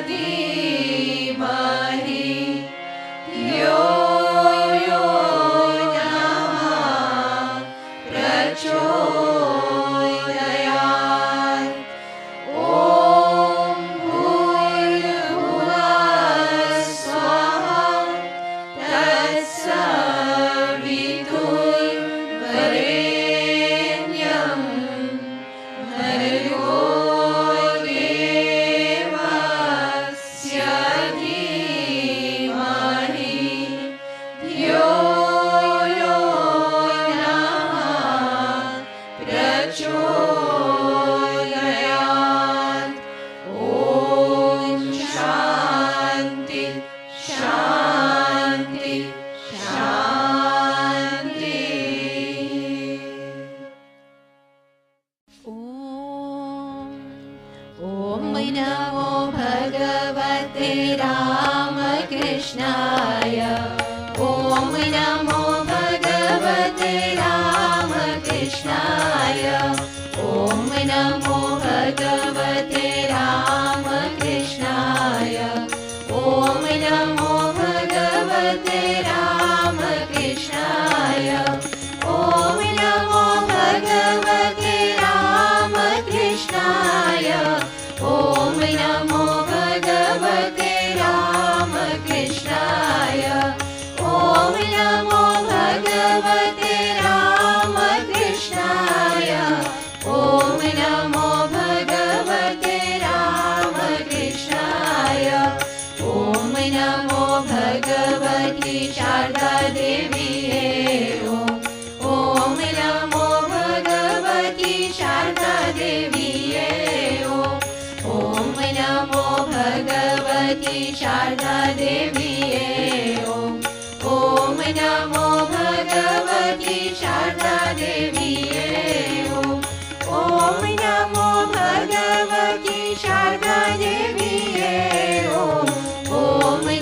धीमहि यो यो नमः प्रचोदयात्। ॐ भूर्भुवः स्वः तत्सवितुर्वरेण्यं भर्गो देवस्य धीमहि धियो यो नमः प्रचोदयात्। ॐ शान्ति शान्ति शान्ति। ॐ नमो भगवते रामकृष्णाय। ॐ नमो भगवते रामकृष्णाय। ॐ नमो भगवते रामकृष्णाय। ॐ नमो भगवते रामकृष्णाय। ॐ नमो भगवते रामकृष्णाय। ॐ नमो भगवते रामकृष्णाय। ॐ नमो भगवते रामकृष्णाय। ॐ नमो भगवते रामकृष्णाय। ॐ नमो भगवती शारदा देवीये। ॐ नमो भगवती शारदा देवीये। ॐ नमो भगवती शारदा देवीये। ॐ नमो भगवती शारदा देवीये। ॐ नमो भगवती शारदा देवीये। ॐ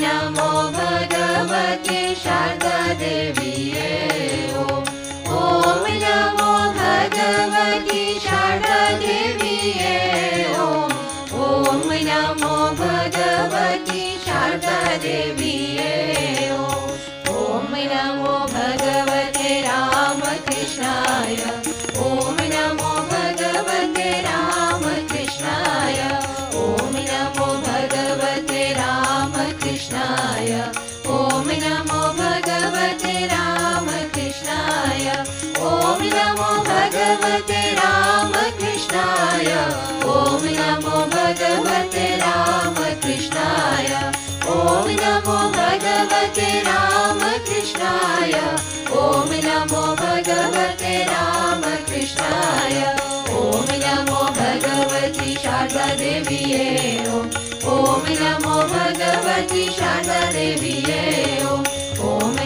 नमो भगवती शारदा देवीये। ॐ नमो भगवती शारदा देवीये। ॐ नमो भगवती शारदा देवीये। ॐ नमो भगवते रामकृष्णाय। ॐ नमो भगवते रामकृष्णाय। ॐ नमो भगवते रामकृष्णाय। ॐ नमो भगवते रामकृष्णाय। ॐ नमो भगवते रामकृष्णाय। ॐ नमो भगवते रामकृष्णाय। ॐ नमो भगवते रामकृष्णाय। ॐ नमो भगवते रामकृष्णाय। ॐ नमो भगवती शारदा देवीये। ॐ नमो भगवती शारदा देवीये। ॐ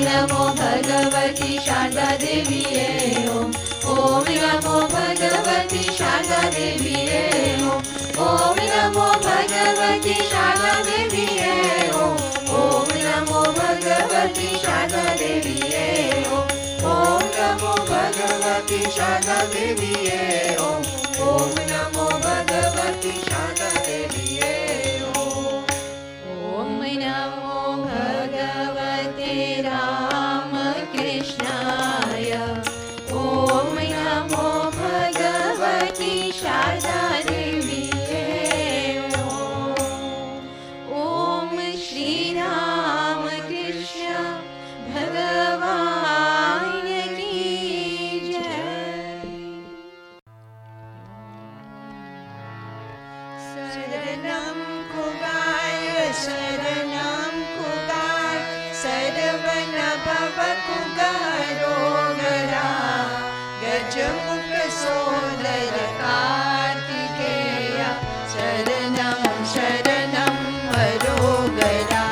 नमो भगवती शारदा देवीये। ॐ नमो भगवती शारदा देवीये। ॐ नमो भगवती शारदा देवीये। ॐ नमो भगवती शारदा देवीये। ॐ नमो भगवती शारदा देवीये। ॐ नमो भगवती शारदा देवीये। ॐ नमो भगवते रामकृष्णाय। ॐ नमो भगवती शारदा देवीये। ॐ श्रीराम कृष्ण भगवान की जय। शरणं कुगाय शरणं कुगाय सर्वन भव कुगारोगरा गजमुख सोदर कार्तिकेय शरणं शरणं वरोगरा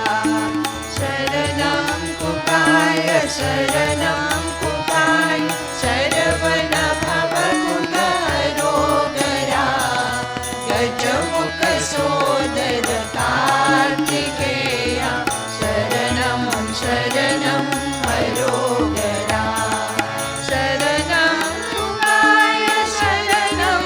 शरणं कुगाय शरणं कुगाय सर्वन भव कुगारोगरा गजमुख सोदर कार्तिकेय शरणं शरणं वरोगरा शरणं कुगाय शरणं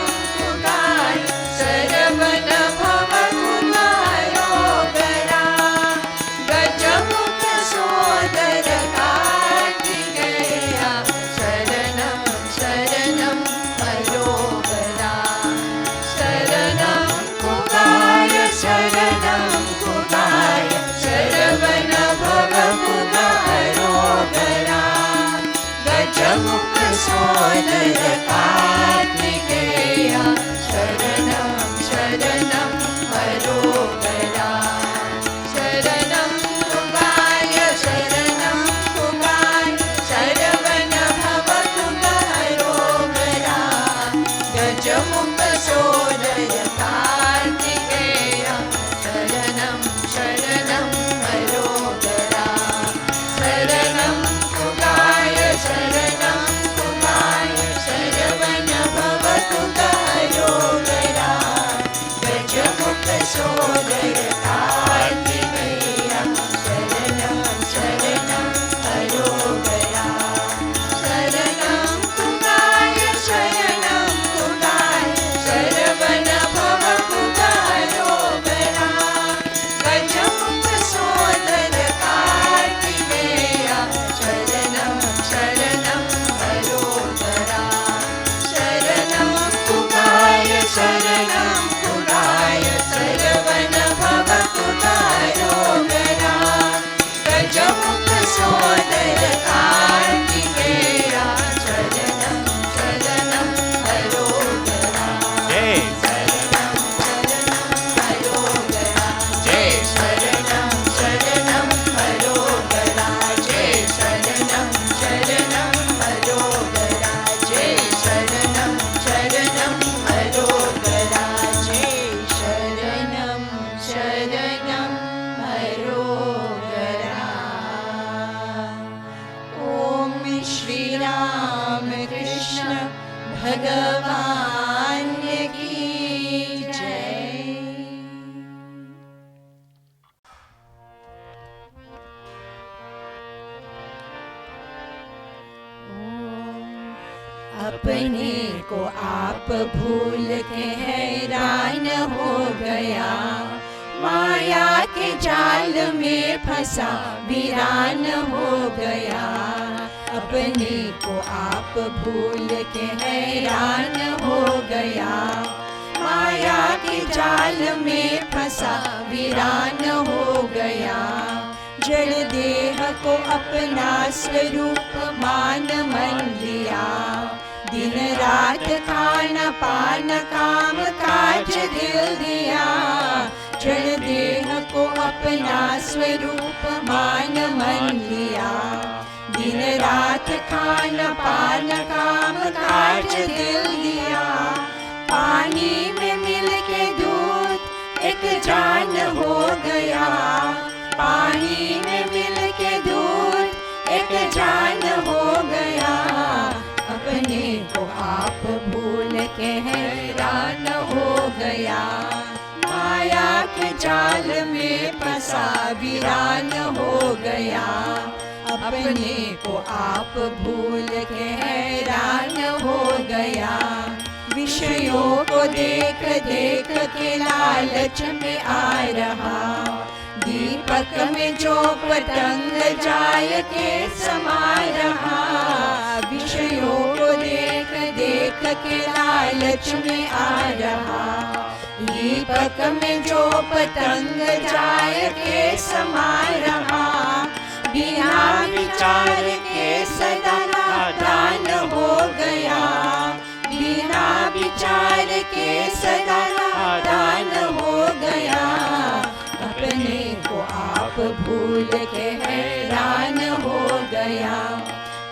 सोदर कार्तिकेय शरणं शरणं हरोगरा शरणं कुगाय शरणं कुगाय शरवण भव कुगहरोगरा गजमुख सोदर कार्तिकेय शरणं शरणं हरोगरा शरणं कुगाय शरणं कुगाय शरवण भव कुगहरोगरा गजमुख सोदर कार्तिकेय शरणं शरणं हरोगरा शरणं कुगाय शरणं कुगाय शरवण भव कुगहरोगरा गजमुख सोदर कार्तिकेय शरणं शरणं हरोगरा शरणं कुगाय शरणं कुगाय शरवण भव कुगहरोगरा गजमुख सोदर कार्तिकेय शरणं शरणं हरोगरा शरणं शरणं हरोगरा जय शरणं शरणं हरोगरा जय शरणं शरणं हरोगरा जय शरणं शरणं हरोगरा जय शरणं शरणं हरोगरा ओम श्री राम कृष्ण भगवान की जय। अपने को आप भूल के हैरान हो गया माया के जाल में फंसा वीरान हो गया अपने को आप भूल के हैरान हो गया माया के जाल में फंसा वीरान हो गया जड़ देह को अपना स्वरूप मान मन लिया दिन रात खाना पान काम काज दिल दिया जड़ देह को अपना स्वरूप मान मन लिया दिन रात खाना पान काम काज दिल दिया पानी में मिल के दूध एक जान हो गया पानी में मिल के दूध एक जान हो गया अपने को आप भूल के हैरान हो गया माया के जाल में फंसा वीरान हो गया अपने को आप भूल के हैरान हो गया विषयों को देख देख के लालच में आ रहा दीपक में जो पतंग जाय के समा रहा विषयों को देख देख के लालच में आ रहा दीपक में जो पतंग जाय के समा रहा बिना विचार के सदा नादान हो गया बिना विचार के सदा नादान हो गया अपने को आप भूल के हैरान हो गया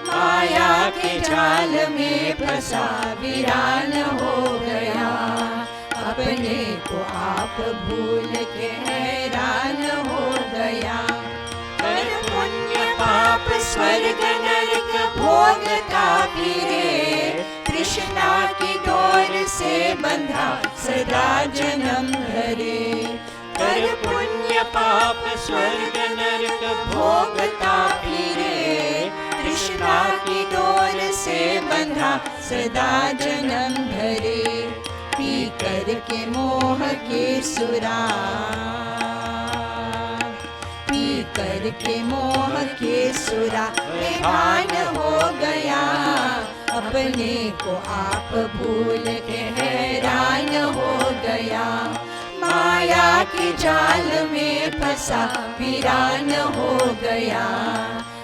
माया के जाल में फंसा वीरान हो गया अपने को आप भूल के हैरान हो गया कर पुण्य पाप स्वर्ग नरक भोगता फिरे तृष्णा की डोर से बंधा सदा जन्म धरे कर पुण्य पाप स्वर्ग नरक भोगता फिरे तृष्णा की डोर से बंधा सदा जन्म धरे पी कर के मोह के सुरा पी कर के मोह के सुरा बेभान हो गया अपने को आप भूल के हैरान हो गया माया के जाल में फंसा वीरान हो गया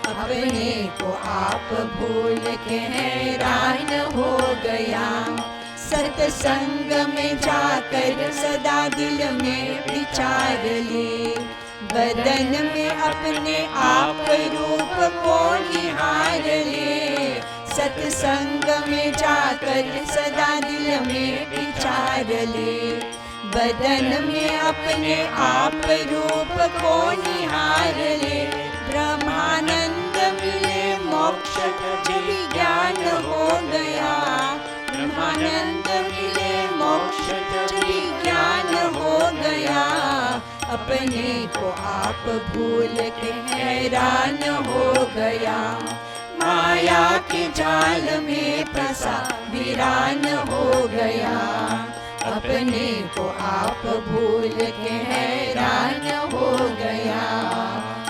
अपने को आप भूल के हैरान हो गया। सत्संग में जाकर सदा दिल में विचार ले, बदन में अपने आप रूप को निहार ले। सत्संग में जाकर सदा दिल में विचार ले, बदन में अपने आप रूप को निहार ले। ब्रह्मानंद मिले मोक्ष जब ज्ञान हो गया, ब्रह्मानंद मिले मोक्ष जब ज्ञान हो गया। अपने को आप भूल के हैरान हो गया, माया के जाल में फंसा वीरान हो गया। अपने को आप भूल के हैरान हो गया,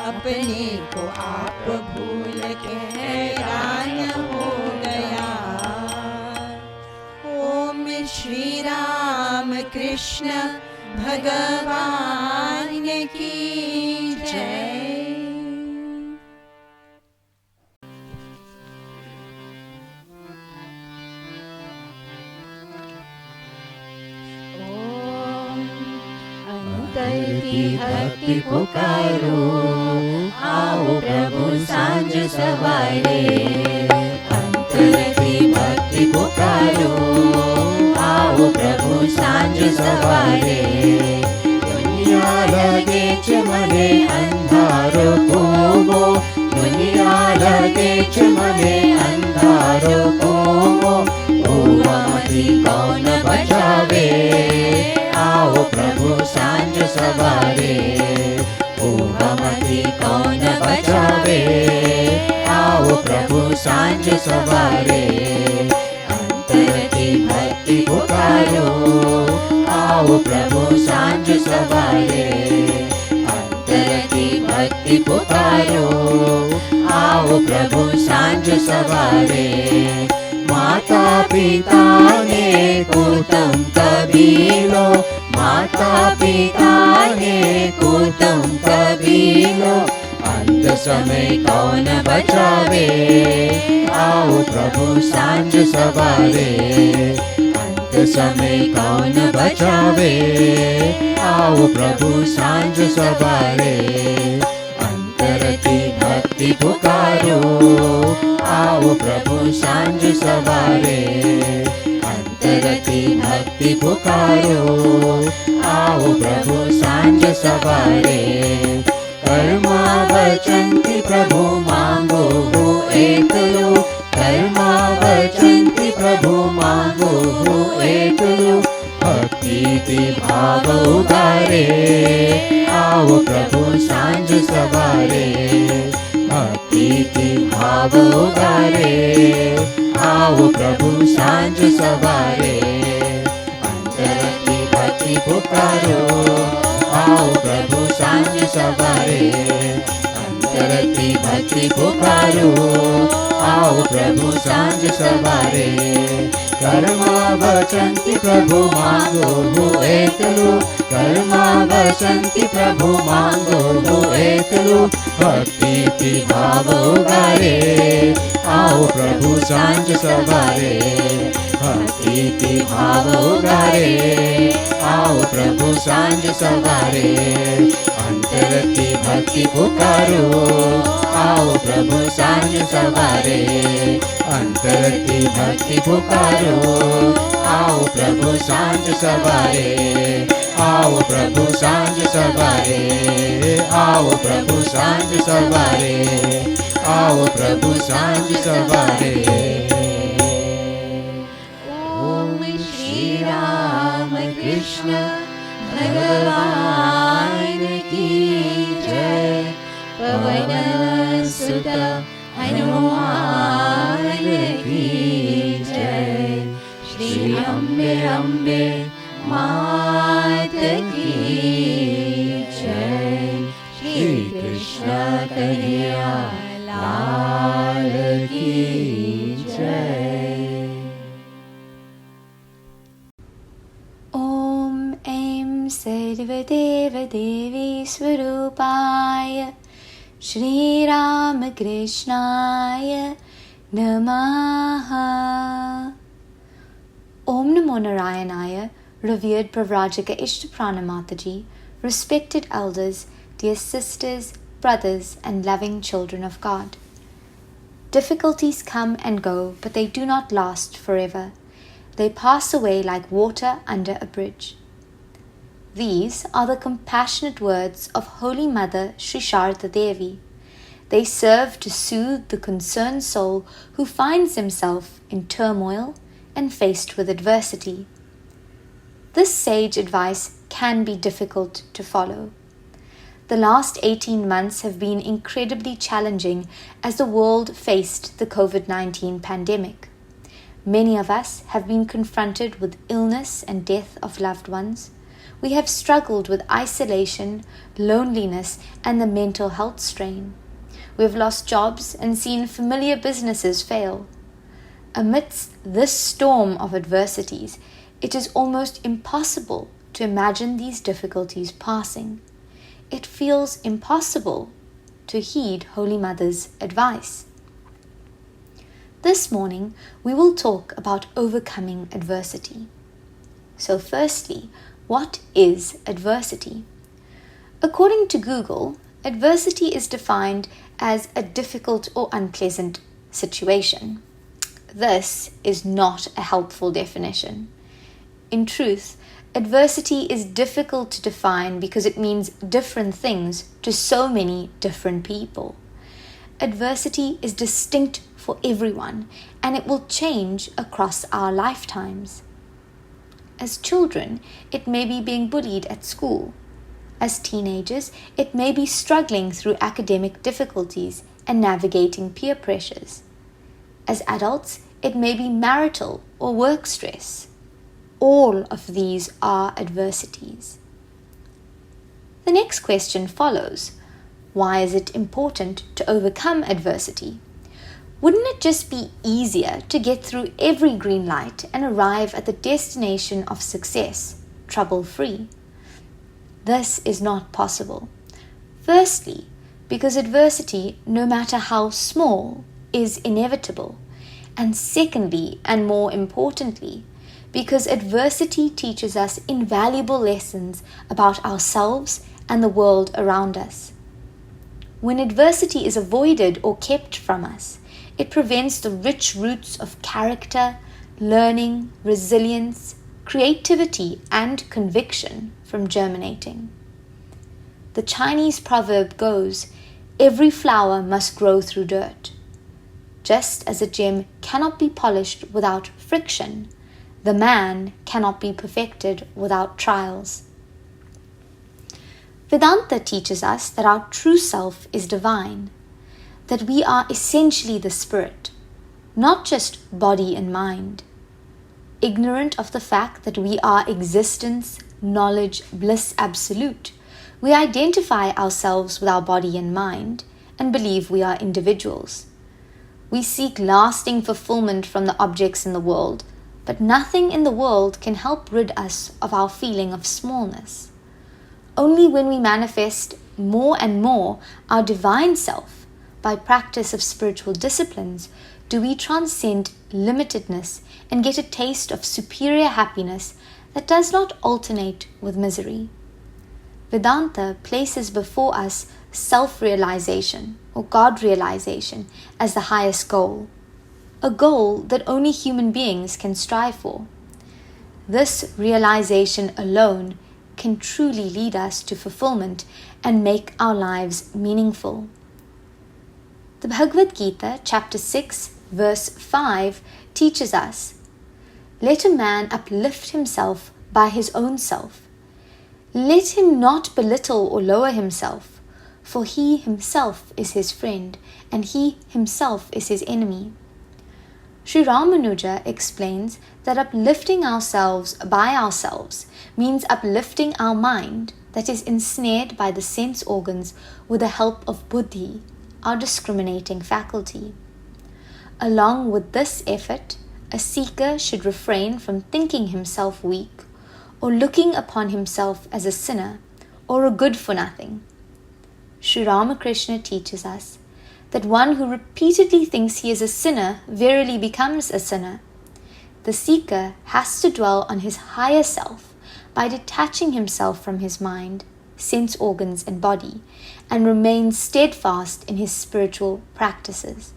अपने को आप भूल के हैरान हो गया। ओम श्री राम कृष्ण भगवान की जय। अंतरती भक्ति पुकारो, आओ प्रभु सांझ सवारे। अंतरती भक्ति पुकारो, आओ प्रभु सांझ सवारे। दुनिया लगे चमने अंधारो को, दुनिया लगे चमने अंधारो को। ओमती कौन बचावे, आओ प्रभु सांझ सवारे। ओमती कौन बचावे, आओ प्रभु सांझ सवारे। अंतरती भक्ति पुकारो, आओ प्रभु सांझ सवारे। अंतरती भक्ति पुकारो, आओ प्रभु सांझ सवारे। माता पिता ने कुटुम कबीलो, माता पिता ने कुटुम कबीलो। अंत समय कौन बचावे, आओ प्रभु सांझ सवारे। अंत समय कौन बचावे, आओ प्रभु सांझ सवारे। अंतरती भक्ति पुकारो, आओ प्रभु सांझ सवारे। अंतरती भक्ति पुकारो, आओ प्रभु सांझ सवारे। कर्मा वचन्ति प्रभु मांगो हो एकलो, कर्मा वचन्ति प्रभु मांगो हो एकलो। भक्ति भाव उदारे, आओ प्रभु सांझ सवारे। भक्ति भाव उदारे, आओ प्रभु सांझ सवारे। अंतरती भक्ति पुकारो, आओ प्रभु सांझ सवारे। अंतरती भक्ति पुकारो, आओ प्रभु सांझ सवारे। कर्मा वचन्ति प्रभु मांगो हो एकलो, कर्मा वचन्ति प्रभु मांगो हो एकलो। भक्ति भाव उदारे, आओ प्रभु सांझ सवारे। भक्ति भाव उदारे, आओ प्रभु सांझ सवारे। अंतरती भक्ति पुकारो, आओ प्रभु सांझ सवारे। अंतरती भक्ति पुकारो, आओ प्रभु सांझ सवारे। आओ प्रभु सांझ सवारे, आओ प्रभु सांझ सवारे। आओ प्रभु सांझ सवारे। ओम श्री राम कृष्ण भगवान की जय। पवन सुत हनुमान की जय। श्री अम्बे अम्बे मात की जय। श्री कृष्ण कन्हैया लाल की जय। ॐ ऐं सर्वदेव देवी स्वरूपाय Shri Ramakrishnaya Namaha. Aum Namo Narayanaya, revered Pravrajika Ishtaprana Mataji, respected elders, dear sisters, brothers, and loving children of God. Difficulties come and go, but they do not last forever. They pass away like water under a bridge. These are the compassionate words of Holy Mother Sri Sarada Devi. They serve to soothe the concerned soul who finds himself in turmoil and faced with adversity. This sage advice can be difficult to follow. The last 18 months have been incredibly challenging as the world faced the COVID-19 pandemic. Many of us have been confronted with illness and death of loved ones. We have struggled with isolation, loneliness, and the mental health strain. We have lost jobs and seen familiar businesses fail. Amidst this storm of adversities, it is almost impossible to imagine these difficulties passing. It feels impossible to heed Holy Mother's advice. This morning, we will talk about overcoming adversity. So firstly, what is adversity? According to Google, adversity is defined as a difficult or unpleasant situation. This is not a helpful definition. In truth, adversity is difficult to define because it means different things to so many different people. Adversity is distinct for everyone, and it will change across our lifetimes. As children, it may be being bullied at school. As teenagers, it may be struggling through academic difficulties and navigating peer pressures. As adults, it may be marital or work stress. All of these are adversities. The next question follows. Why is it important to overcome adversity? Wouldn't it just be easier to get through every green light and arrive at the destination of success, trouble-free? This is not possible. Firstly, because adversity, no matter how small, is inevitable. And secondly, and more importantly, because adversity teaches us invaluable lessons about ourselves and the world around us. When adversity is avoided or kept from us, it prevents the rich roots of character, learning, resilience, creativity, and conviction from germinating. The Chinese proverb goes, "Every flower must grow through dirt." Just as a gem cannot be polished without friction, the man cannot be perfected without trials. Vedanta teaches us that our true self is divine, that we are essentially the spirit, not just body and mind. Ignorant of the fact that we are existence, knowledge, bliss absolute, we identify ourselves with our body and mind and believe we are individuals. We seek lasting fulfillment from the objects in the world, but nothing in the world can help rid us of our feeling of smallness. Only when we manifest more and more our divine self by practice of spiritual disciplines do we transcend limitedness and get a taste of superior happiness that does not alternate with misery. Vedanta places before us self-realization or God-realization as the highest goal, a goal that only human beings can strive for. This realization alone can truly lead us to fulfillment and make our lives meaningful. The Bhagavad Gita, chapter 6, verse 5, teaches us, "Let a man uplift himself by his own self. Let him not belittle or lower himself, for he himself is his friend, and he himself is his enemy." Sri Ramanuja explains that uplifting ourselves by ourselves means uplifting our mind that is ensnared by the sense organs with the help of buddhi, our discriminating faculty. Along with this effort, a seeker should refrain from thinking himself weak or looking upon himself as a sinner or a good-for-nothing. Sri Ramakrishna teaches us that one who repeatedly thinks he is a sinner verily becomes a sinner. The seeker has to dwell on his higher self by detaching himself from his mind, sense organs and body, and remain steadfast in his spiritual practices.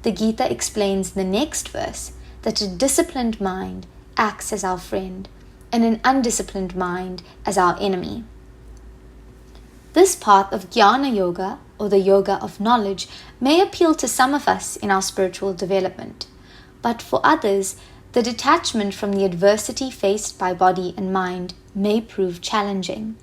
The Gita explains in the next verse that a disciplined mind acts as our friend and an undisciplined mind as our enemy. This path of Jnana Yoga, or the yoga of knowledge, may appeal to some of us in our spiritual development, but for others, the detachment from the adversity faced by body and mind may prove challenging.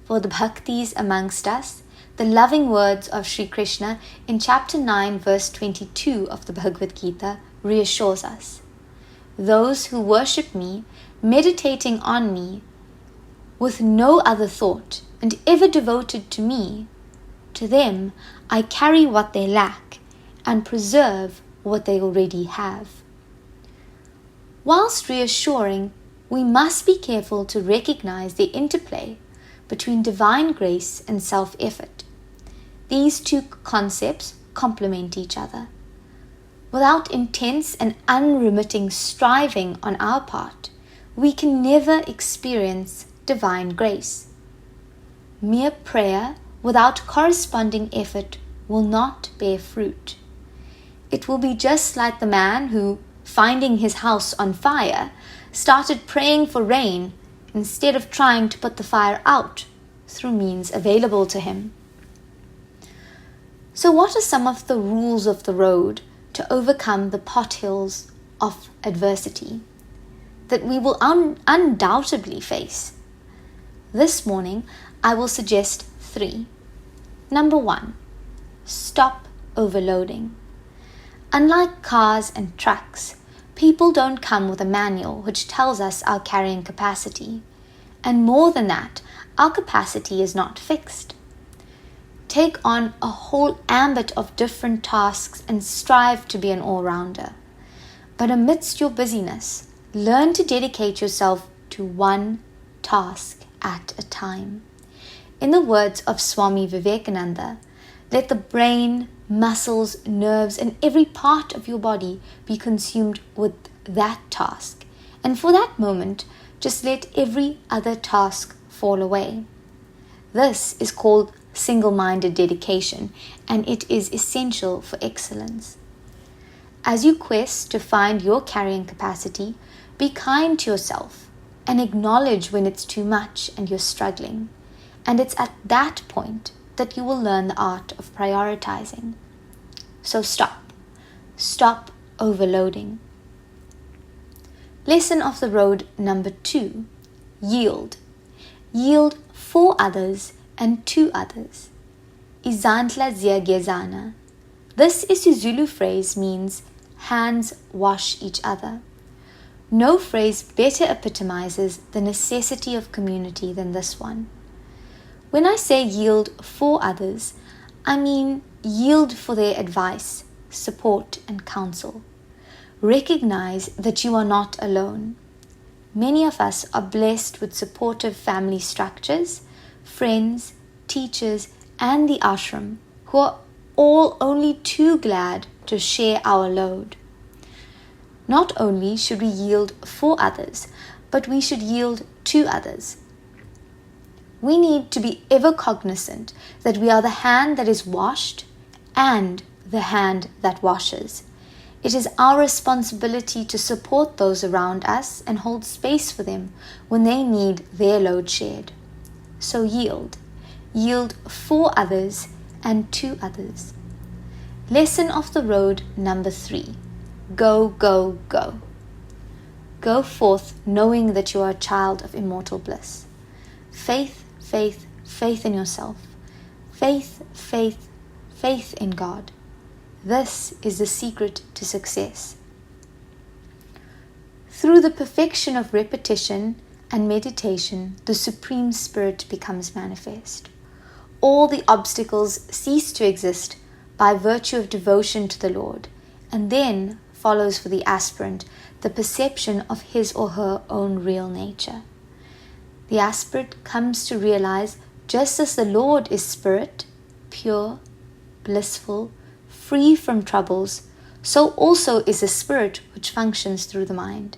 For the bhaktis amongst us, the loving words of Sri Krishna in chapter 9 verse 22 of the Bhagavad Gita reassures us. Those who worship me, meditating on me, with no other thought, and ever devoted to me, to them I carry what they lack and preserve what they already have. Whilst reassuring, we must be careful to recognize the interplay between divine grace and self-effort. These two concepts complement each other. Without intense and unremitting striving on our part, we can never experience divine grace. Mere prayer without corresponding effort will not bear fruit. It will be just like the man who, finding his house on fire, started praying for rain instead of trying to put the fire out through means available to him. So what are some of the rules of the road to overcome the pothills of adversity that we will undoubtedly face? This morning, I will suggest 3. Number 1, stop overloading. Unlike cars and trucks, people don't come with a manual which tells us our carrying capacity. And more than that, our capacity is not fixed. Take on a whole ambit of different tasks and strive to be an all-rounder. But amidst your busyness, learn to dedicate yourself to one task at a time. In the words of Swami Vivekananda, let the brain, muscles, nerves, and every part of your body be consumed with that task. And for that moment, just let every other task fall away. This is called single-minded dedication, and it is essential for excellence. As you quest to find your carrying capacity, be kind to yourself and acknowledge when it's too much and you're struggling. And it's at that point that you will learn the art of prioritizing. So stop overloading. Lesson of the road number 2, yield. Yield for others and to others. Izantla ziagezana. This isiZulu phrase means hands wash each other. No phrase better epitomizes the necessity of community than this one. When I say yield for others, I mean yield for their advice, support, and counsel. Recognize that you are not alone. Many of us are blessed with supportive family structures, friends, teachers, and the ashram who are all only too glad to share our load. Not only should we yield for others, but we should yield to others. We need to be ever cognizant that we are the hand that is washed and the hand that washes. It is our responsibility to support those around us and hold space for them when they need their load shared. So yield. Yield for others and to others. Lesson of the road number 3. Go, go, go. Go forth knowing that you are a child of immortal bliss. Faith, faith, faith in yourself. Faith, faith, faith in God. This is the secret to success. Through the perfection of repetition and meditation, the Supreme Spirit becomes manifest. All the obstacles cease to exist by virtue of devotion to the Lord, and then follows for the aspirant the perception of his or her own real nature. The aspirant comes to realize Just as the Lord is spirit, pure, blissful, free from troubles, so also is the spirit which functions through the mind.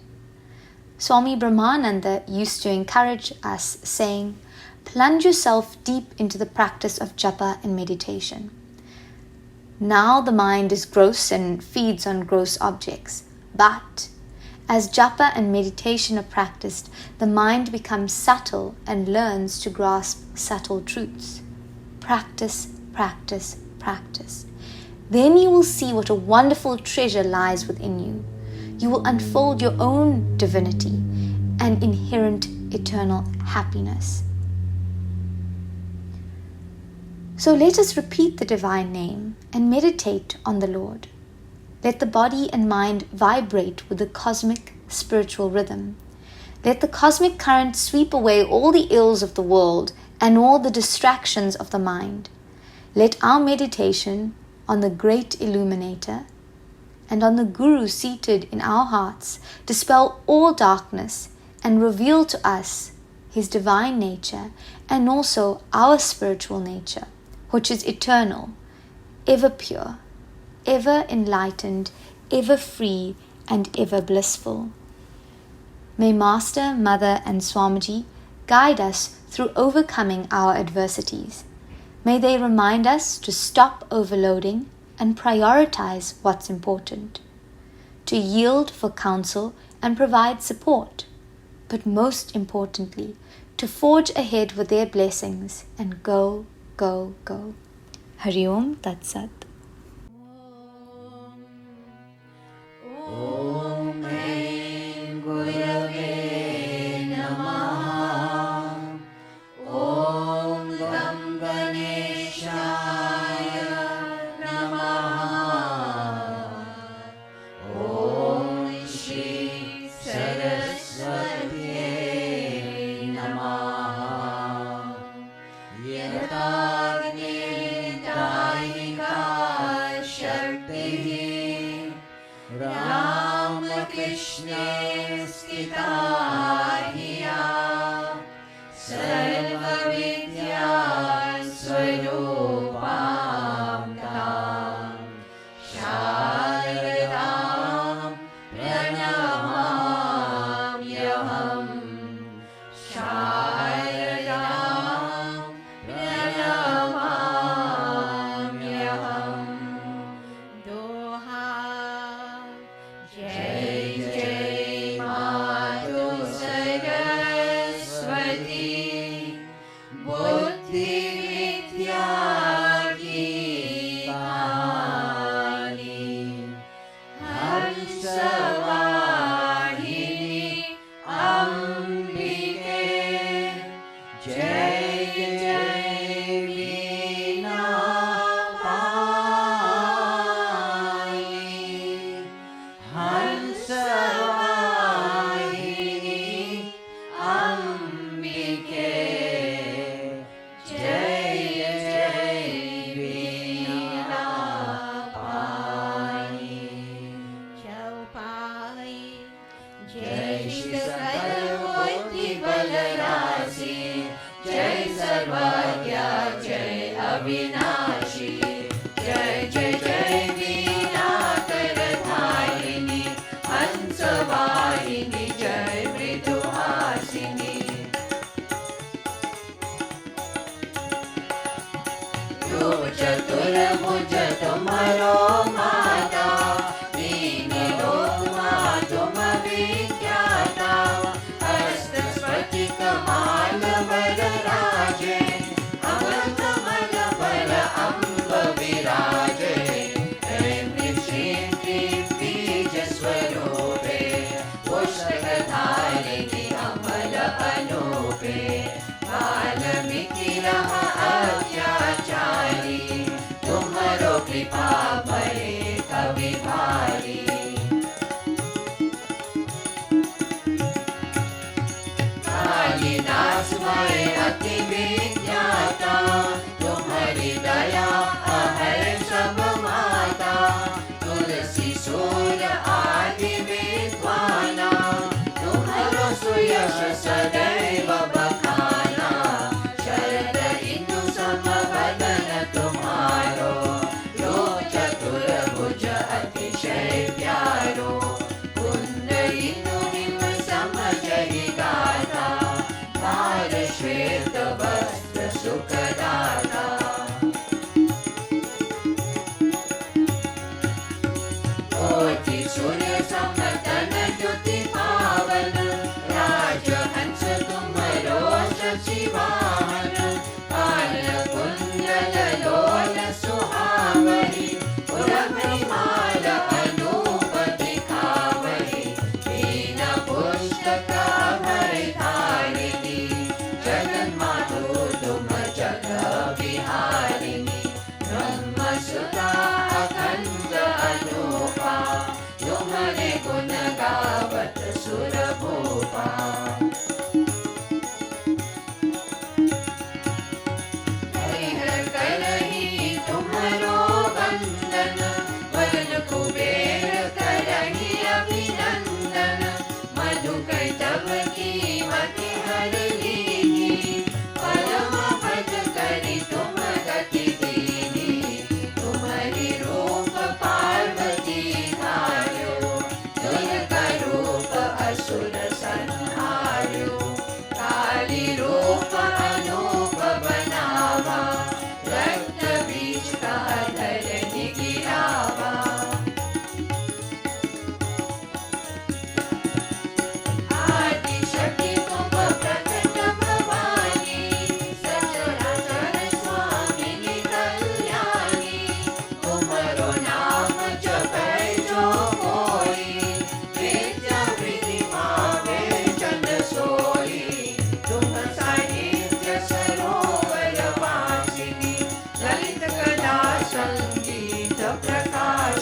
Swami Brahmananda used to encourage us, saying, plunge yourself deep into the practice of japa and meditation. Now the mind is gross and feeds on gross objects, but as japa and meditation are practiced, the mind becomes subtle and learns to grasp subtle truths. Practice, practice, practice. Then you will see what a wonderful treasure lies within you. You will unfold your own divinity and inherent eternal happiness. So let us repeat the divine name and meditate on the Lord. Let the body and mind vibrate with the cosmic spiritual rhythm. Let the cosmic current sweep away all the ills of the world and all the distractions of the mind. Let our meditation on the great illuminator and on the Guru seated in our hearts dispel all darkness and reveal to us his divine nature and also our spiritual nature, which is eternal, ever pure, ever enlightened, ever free, and ever blissful. May Master, Mother, and Swamiji guide us through overcoming our adversities. May they remind us to stop overloading and prioritize what's important, to yield for counsel and provide support, but most importantly, to forge ahead with their blessings and go, go, go. Hari Om Tat Sat. Om Aim Gurave Namah. Om Gam Ganeshaya Namah. Om Shri Saraswati Namah. Yatagni Dayika Shakti Ramakrishna Stita Hiya Sarva Vidya Swarupam Tam Sharadam Pranamam Yaham Sharadam Pranamam Yaham Doha Jai Jai Matu Saraswati Buddhi Vidya Ki Kahani Harsavahini Ambike Jai Jai Veena Pali Harsavahini Ambike Jai Jai Veena Pali Chaupai Jai Shri Saraswati Balarasi Jai Sarvagya Jai Avinashi Jai Jai Jai Veena Karatharini Hansavahini Jai Mriduhasini Chatur Bhuja Tumharo Mata Dini Lokma Tuma Vikyata Hasta Svatika Mala Vararaje Amrita Mala Para Amba Viraje Emri Shri Bija Swarupe Pushtakadharini Amala Anupe Valmiki Raha Atyachari Tumharo Kripa Pare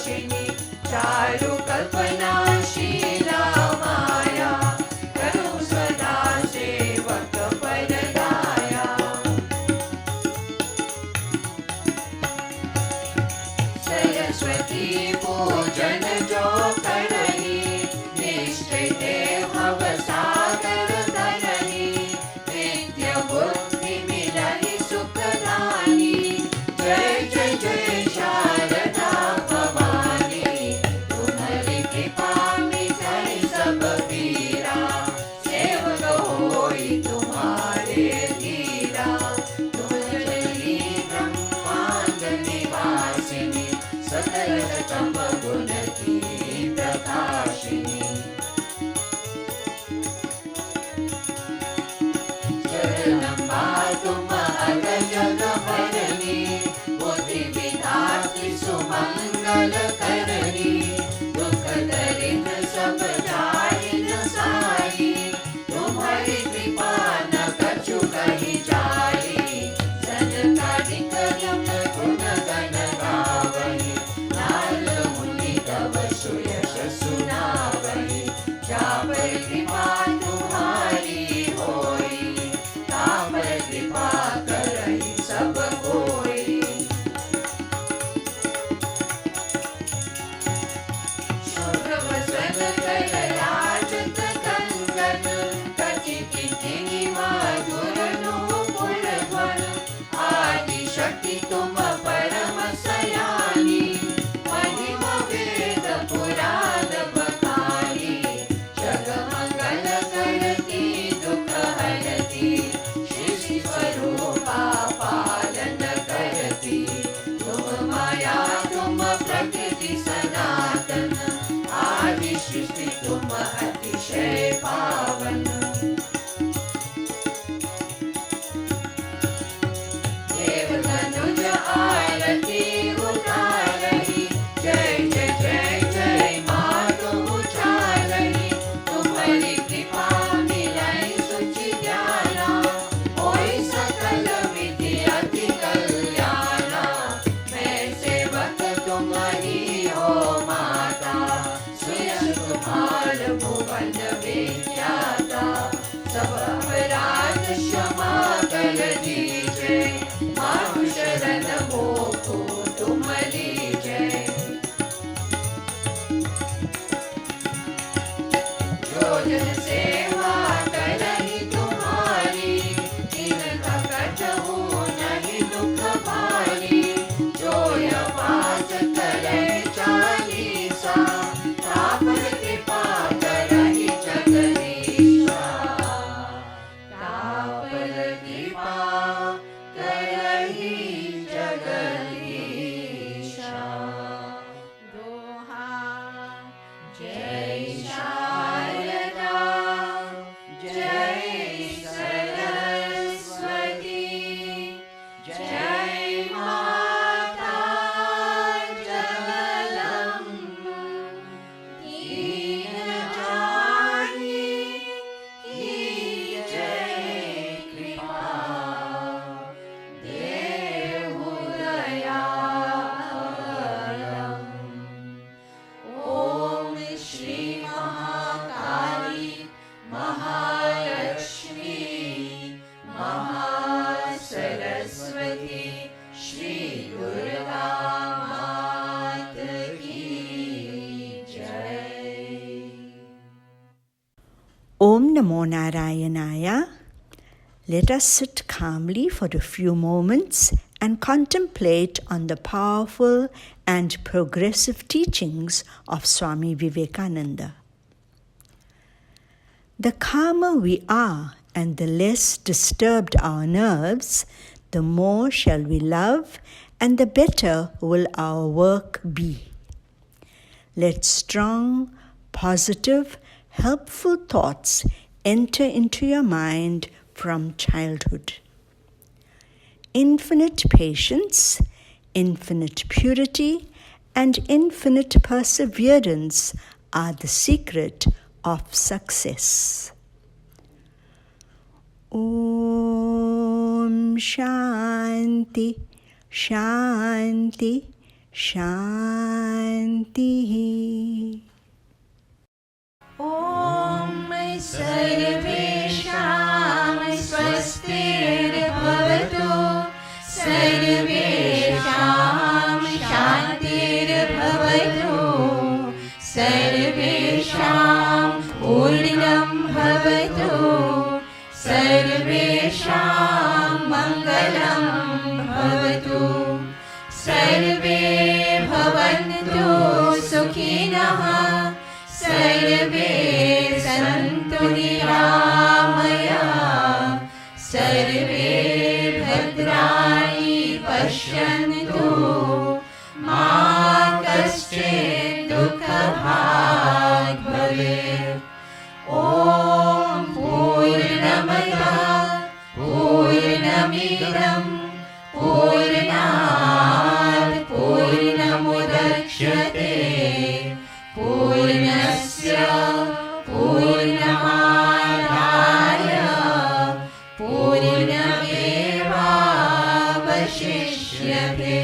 Bhashini चारु कल्पनाशीला माया करो सदा सेवक परदाया सरस्वती पूजन जो करही निष्ठित भव सागर तरही नित्य बुद्धि मिलहि सुखदानी जय जय जय शारदा भवानी तुम्हारी कृपा मिटाई सब पीरा सेवक होई तुम्हारे धीरा तुम जली ब्रह्मांड निवासिनी सकल तम गुण की प्रकाशिनी जगदम्बा तुम अगज भरणी बुद्धि विधात्री सुमंगल करणी दुख दरिद्र सब जाहिर साई तुम्हारी कृपा न कछु कही जाई जनकादिक जप गुण गण गावहि नारद मुनि तव सुयश सुनावहि जा पर कृपा तुम्हारी होई ता पर कृपा करहि सब कोई शुभ्र वसन कर राजत कंगन कचि किंकिनी मधुर नूपुर ध्वन आदि शक्ति तुम परम सयानी महिमा वेद पुराण बखानी जग मंगल करती दुख हरती सृष्टि स्वरूपा पालन करती तुम माया तुम प्रकृति सनातन आदि सृष्टि तुम अतिशय पावन देव तनुज आरती उतारही जय जय जय जय माँ तुम उचारही तुम्हारी कृपा मिलाई सुचि ज्ञाना होई सकल विधि अति कल्याणा मैं सेवक तुम्हारी हो माता स्वयं तुम्हार भुवन विख्याता सब अपराध क्षमा कर दीजिए मानु शरण मोको तुम लीजिए जो जन सेवा करहि तुम्हारी तिनका कटहु नहीं दुख भारी जो यवाच करे चालीसा तापर कृपा करहि जगदीशा तापर कृपा करहि जगदीशा दोहा जय शारदा जय सरस्वती जय माता जगदम्ब दीन जानी की जय कृपा देहु दयालम ओम श्री महाकाली महालक्ष्मी महासरस्वती श्री दुर्गा मात की जय Aum Namo Narayanaya. Let us sit calmly for a few moments and contemplate on the powerful and progressive teachings of Swami Vivekananda. The calmer we are and the less disturbed our nerves, the more shall we love and the better will our work be. Let strong, positive, helpful thoughts enter into your mind from childhood. Infinite patience, infinite purity, and infinite perseverance are the secret of success. Om Shanti, Shanti, Shanti. Om Sarvesham Swastirabhavatu Sarvesham Shantirabhavatu Sarvesham Purnam Bhavatu Sarvesham Mangalam Bhavatu Sarve Bhavantu Sukhinah Sarve Santu Niramaya Sarve Bhadrani Pashyantu Ma Kaschid Dukha Bhag Bhavet. Om Purnamada Purnamidam Purnat Purnamudachyate Purnasya Purnamadaya Purnamevavashishyate.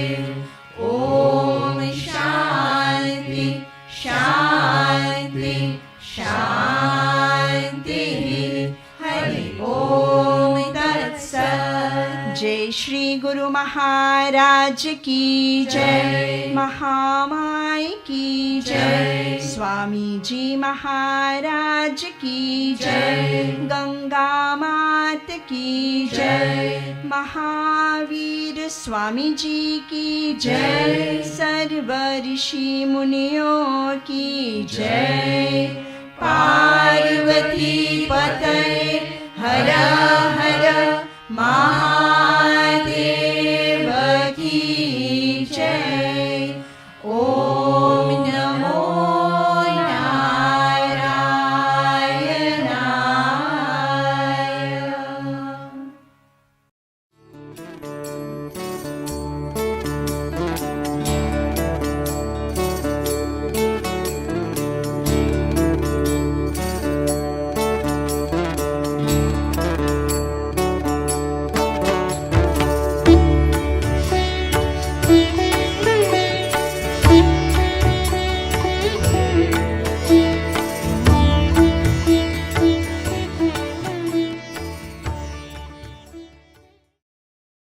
Om Shanti Shanti Shanti. Hari Om Tat Sat. Jai Shri Guru Maharaj ki Jai, Mahamai ki Jai, Swami Ji Maharaj ki Jai, Ganga Mat ki Jai, Mahavir Swami Ji ki Jai, Sarva Rishi Munion ki Jai. Parvati Patay Hara Hara Maha